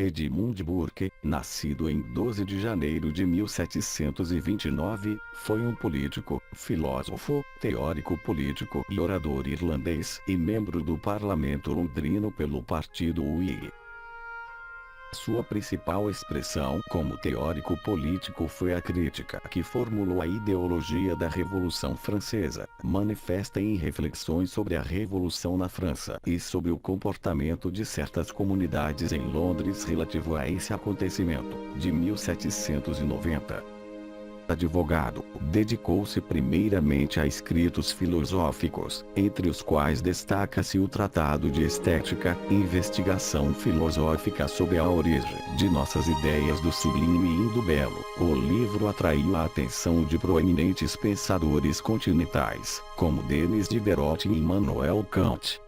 Edmund Burke, nascido em 12 de janeiro de 1729, foi um político, filósofo, teórico político e orador irlandês e membro do parlamento londrino pelo partido Whig. Sua principal expressão como teórico político foi a crítica que formulou à ideologia da Revolução Francesa, manifesta em reflexões sobre a Revolução na França e sobre o comportamento de certas comunidades em Londres relativo a esse acontecimento, de 1790. Advogado, dedicou-se primeiramente a escritos filosóficos, entre os quais destaca-se o Tratado de Estética, investigação filosófica sobre a origem de nossas ideias do sublime e do belo. O livro atraiu a atenção de proeminentes pensadores continentais, como Denis Diderot e Immanuel Kant.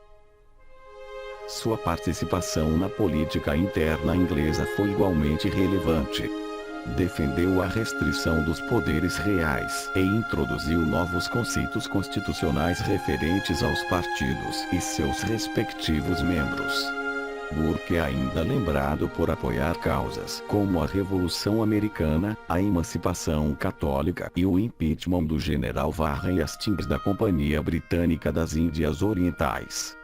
Sua participação na política interna inglesa foi igualmente relevante. Defendeu a restrição dos poderes reais e introduziu novos conceitos constitucionais referentes aos partidos e seus respectivos membros. Burke é ainda lembrado por apoiar causas como a Revolução Americana, a emancipação católica e o impeachment do general Warren Hastings da Companhia Britânica das Índias Orientais.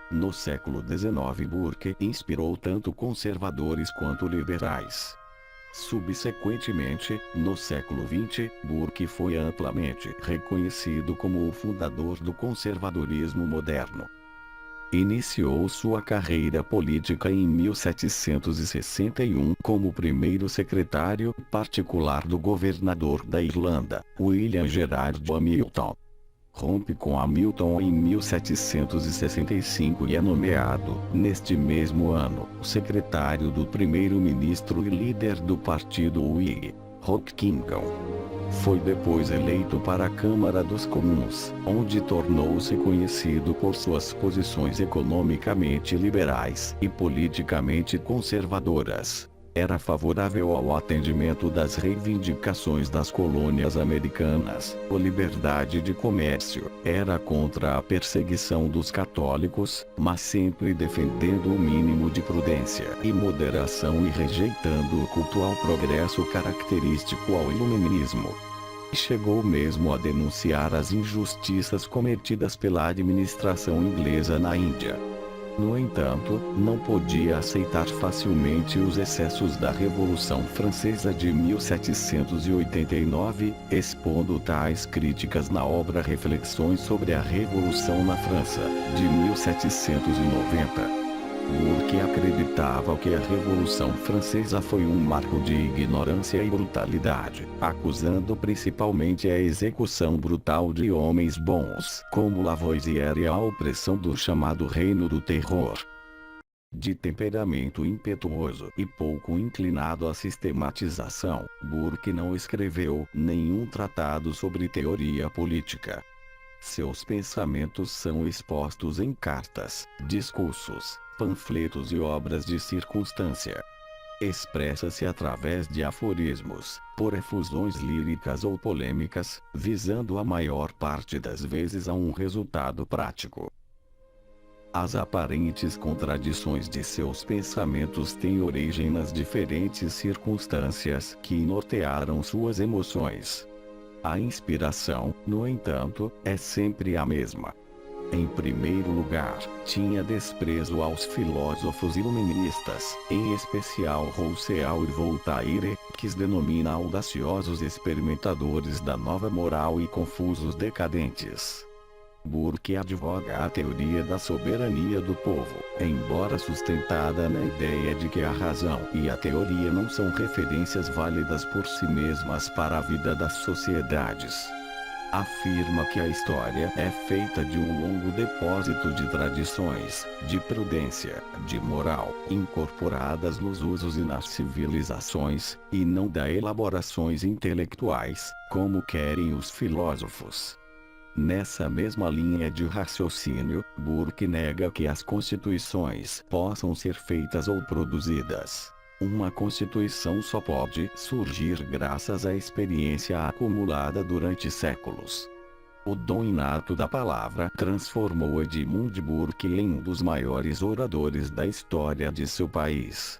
No século XIX, Burke inspirou tanto conservadores quanto liberais. Subsequentemente, no século XX, Burke foi amplamente reconhecido como o fundador do conservadorismo moderno. Iniciou sua carreira política em 1761 como primeiro secretário particular do governador da Irlanda, William Gerard Hamilton. Rompe com Hamilton em 1765 e é nomeado, neste mesmo ano, secretário do primeiro-ministro e líder do partido Whig, Hopkinson. Foi depois eleito para a Câmara dos Comuns, onde tornou-se conhecido por suas posições economicamente liberais e politicamente conservadoras. Era favorável ao atendimento das reivindicações das colônias americanas, a liberdade de comércio, era contra a perseguição dos católicos, mas sempre defendendo o mínimo de prudência e moderação e rejeitando o culto ao progresso característico ao iluminismo. Chegou mesmo a denunciar as injustiças cometidas pela administração inglesa na Índia. No entanto, não podia aceitar facilmente os excessos da Revolução Francesa de 1789, expondo tais críticas na obra Reflexões sobre a Revolução na França, de 1790. Burke acreditava que a Revolução Francesa foi um marco de ignorância e brutalidade, acusando principalmente a execução brutal de homens bons, como Lavoisier, e a opressão do chamado Reino do Terror. De temperamento impetuoso e pouco inclinado à sistematização, Burke não escreveu nenhum tratado sobre teoria política. Seus pensamentos são expostos em cartas, discursos, panfletos e obras de circunstância. Expressa-se através de aforismos, por efusões líricas ou polêmicas, visando a maior parte das vezes a um resultado prático. As aparentes contradições de seus pensamentos têm origem nas diferentes circunstâncias que nortearam suas emoções. A inspiração, no entanto, é sempre a mesma. Em primeiro lugar, tinha desprezo aos filósofos iluministas, em especial Rousseau e Voltaire, que os denomina audaciosos experimentadores da nova moral e confusos decadentes. Burke advoga a teoria da soberania do povo, embora sustentada na ideia de que a razão e a teoria não são referências válidas por si mesmas para a vida das sociedades. Afirma que a história é feita de um longo depósito de tradições, de prudência, de moral, incorporadas nos usos e nas civilizações, e não da elaborações intelectuais, como querem os filósofos. Nessa mesma linha de raciocínio, Burke nega que as constituições possam ser feitas ou produzidas. Uma constituição só pode surgir graças à experiência acumulada durante séculos. O dom inato da palavra transformou Edmund Burke em um dos maiores oradores da história de seu país.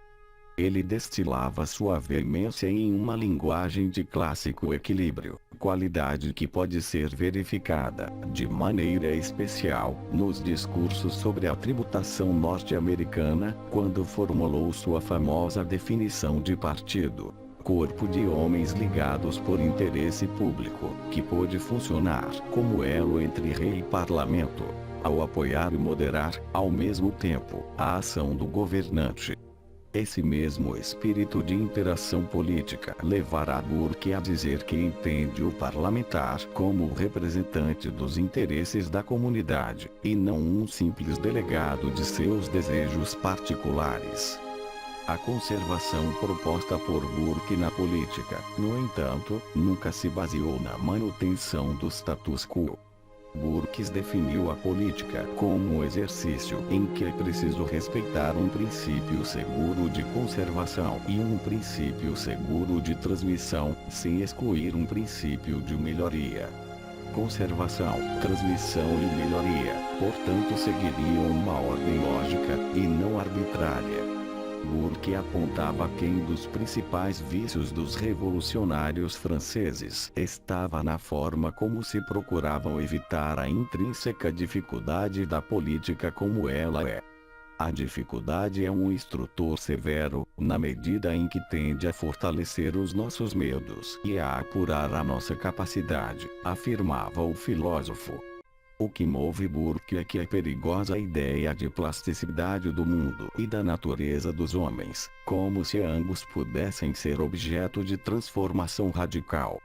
Ele destilava sua veemência em uma linguagem de clássico equilíbrio, qualidade que pode ser verificada, de maneira especial, nos discursos sobre a tributação norte-americana, quando formulou sua famosa definição de partido: corpo de homens ligados por interesse público, que pôde funcionar como elo entre rei e parlamento, ao apoiar e moderar, ao mesmo tempo, a ação do governante. Esse mesmo espírito de interação política levará Burke a dizer que entende o parlamentar como o representante dos interesses da comunidade, e não um simples delegado de seus desejos particulares. A conservação proposta por Burke na política, no entanto, nunca se baseou na manutenção do status quo. Burke definiu a política como um exercício em que é preciso respeitar um princípio seguro de conservação e um princípio seguro de transmissão, sem excluir um princípio de melhoria. Conservação, transmissão e melhoria, portanto, seguiriam uma ordem lógica, e não arbitrária. Burke apontava que um dos principais vícios dos revolucionários franceses estava na forma como se procuravam evitar a intrínseca dificuldade da política como ela é. A dificuldade é um instrutor severo, na medida em que tende a fortalecer os nossos medos e a apurar a nossa capacidade, afirmava o filósofo. O que move Burke é que é perigosa a ideia de plasticidade do mundo e da natureza dos homens, como se ambos pudessem ser objeto de transformação radical.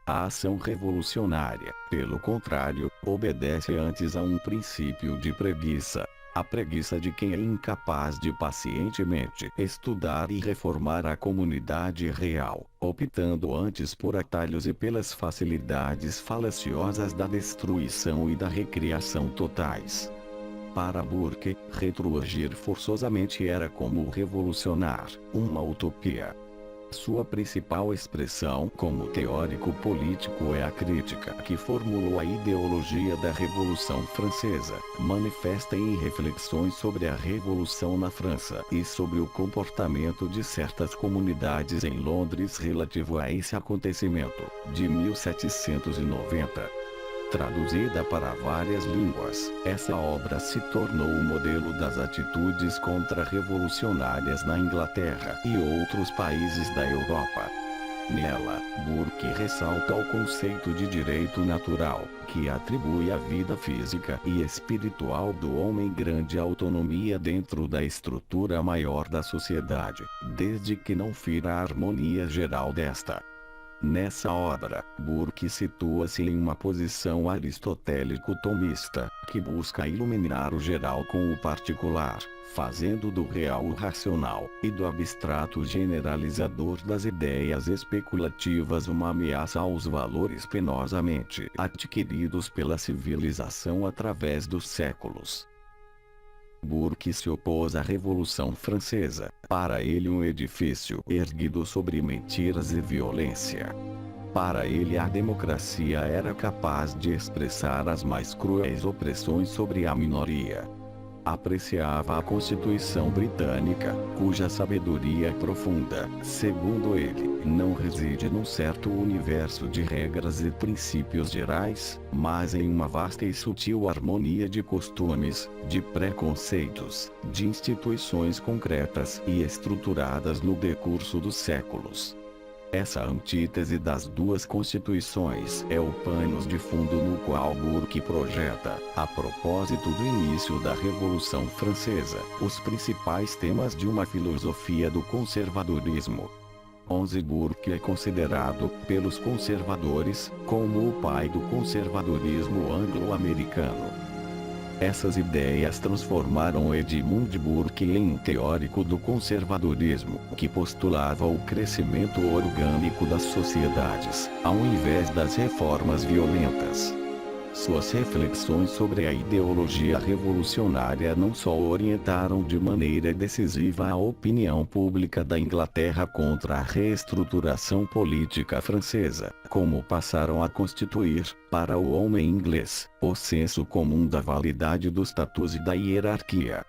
A ação revolucionária, pelo contrário, obedece antes a um princípio de preguiça. A preguiça de quem é incapaz de pacientemente estudar e reformar a comunidade real, optando antes por atalhos e pelas facilidades falaciosas da destruição e da recriação totais. Para Burke, retroagir forçosamente era como revolucionar, uma utopia. Sua principal expressão como teórico político é a crítica que formulou a ideologia da Revolução Francesa, manifesta em reflexões sobre a Revolução na França e sobre o comportamento de certas comunidades em Londres relativo a esse acontecimento, de 1790. Traduzida para várias línguas, essa obra se tornou o modelo das atitudes contra-revolucionárias na Inglaterra e outros países da Europa. Nela, Burke ressalta o conceito de direito natural, que atribui à vida física e espiritual do homem grande autonomia dentro da estrutura maior da sociedade, desde que não fira a harmonia geral desta. Nessa obra, Burke situa-se em uma posição aristotélico-tomista, que busca iluminar o geral com o particular, fazendo do real o racional, e do abstrato generalizador das ideias especulativas uma ameaça aos valores penosamente adquiridos pela civilização através dos séculos. Burke se opôs à Revolução Francesa, para ele um edifício erguido sobre mentiras e violência. Para ele a democracia era capaz de expressar as mais cruéis opressões sobre a minoria. Apreciava a Constituição Britânica, cuja sabedoria profunda, segundo ele, não reside num certo universo de regras e princípios gerais, mas em uma vasta e sutil harmonia de costumes, de preconceitos, de instituições concretas e estruturadas no decurso dos séculos. Essa antítese das duas constituições é o pano de fundo no qual Burke projeta, a propósito do início da Revolução Francesa, os principais temas de uma filosofia do conservadorismo. Burke é considerado, pelos conservadores, como o pai do conservadorismo anglo-americano. Essas ideias transformaram Edmund Burke em um teórico do conservadorismo, que postulava o crescimento orgânico das sociedades, ao invés das reformas violentas. Suas reflexões sobre a ideologia revolucionária não só orientaram de maneira decisiva a opinião pública da Inglaterra contra a reestruturação política francesa, como passaram a constituir, para o homem inglês, o senso comum da validade do status e da hierarquia.